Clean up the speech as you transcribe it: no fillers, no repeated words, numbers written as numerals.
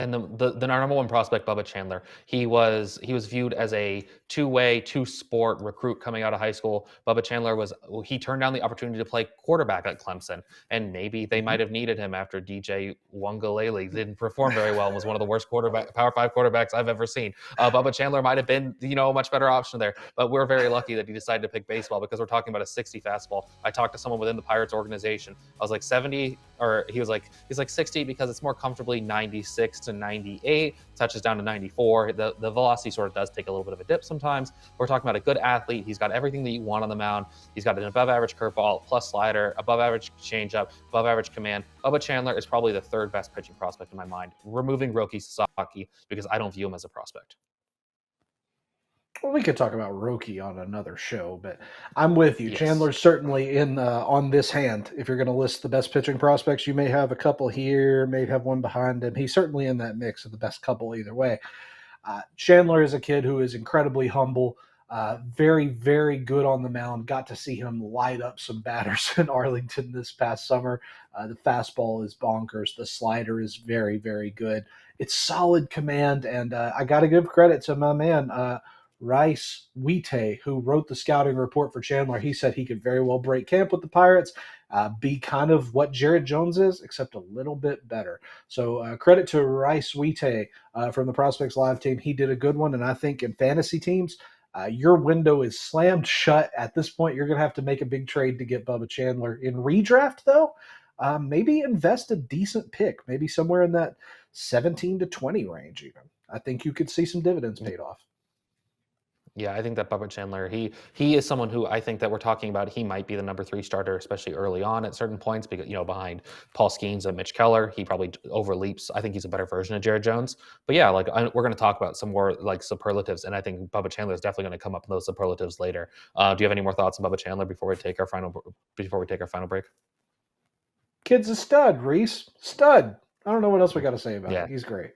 And the number one prospect, Bubba Chandler, he was viewed as a two-way, two-sport recruit coming out of high school. Bubba Chandler he turned down the opportunity to play quarterback at Clemson, and maybe they might have needed him after DJ Wangalele didn't perform very well and was one of the worst Power 5 quarterbacks I've ever seen. Bubba Chandler might have been, a much better option there, but we're very lucky that he decided to pick baseball because we're talking about a 60 fastball. I talked to someone within the Pirates organization. I was like 70, or he's like 60 because it's more comfortably 96 to 98, touches down to 94. The velocity sort of does take a little bit of a dip sometimes. We're talking about a good athlete. He's got everything that you want on the mound. He's got an above average curveball, plus slider, above average changeup, above average command. Bubba Chandler is probably the third best pitching prospect in my mind, removing Roki Sasaki because I don't view him as a prospect. Well, we could talk about Roki on another show, but I'm with you. Yes. Chandler's certainly in on this hand. If you're going to list the best pitching prospects, you may have a couple here, may have one behind him. He's certainly in that mix of the best couple either way. Chandler is a kid who is incredibly humble, very, very good on the mound. Got to see him light up some batters in Arlington this past summer. The fastball is bonkers. The slider is very, very good. It's solid command, and I got to give credit to my man, Rhys, who wrote the scouting report for Chandler. He said he could very well break camp with the Pirates, be kind of what Jared Jones is, except a little bit better. So credit to Rhys from the Prospects Live team. He did a good one, and I think in fantasy teams, your window is slammed shut. At this point, you're going to have to make a big trade to get Bubba Chandler. In redraft, though, maybe invest a decent pick, maybe somewhere in that 17 to 20 range even. I think you could see some dividends paid off. Yeah, I think that Bubba Chandler, he is someone who I think that we're talking about. He might be the number 3 starter, especially early on at certain points, because behind Paul Skeens and Mitch Keller, he probably overleaps. I think he's a better version of Jared Jones. But yeah, we're going to talk about some more superlatives, and I think Bubba Chandler is definitely going to come up in those superlatives later. Do you have any more thoughts on Bubba Chandler before we take our final break? Kid's a stud, Rhys. Stud. I don't know what else we got to say about it. He's great.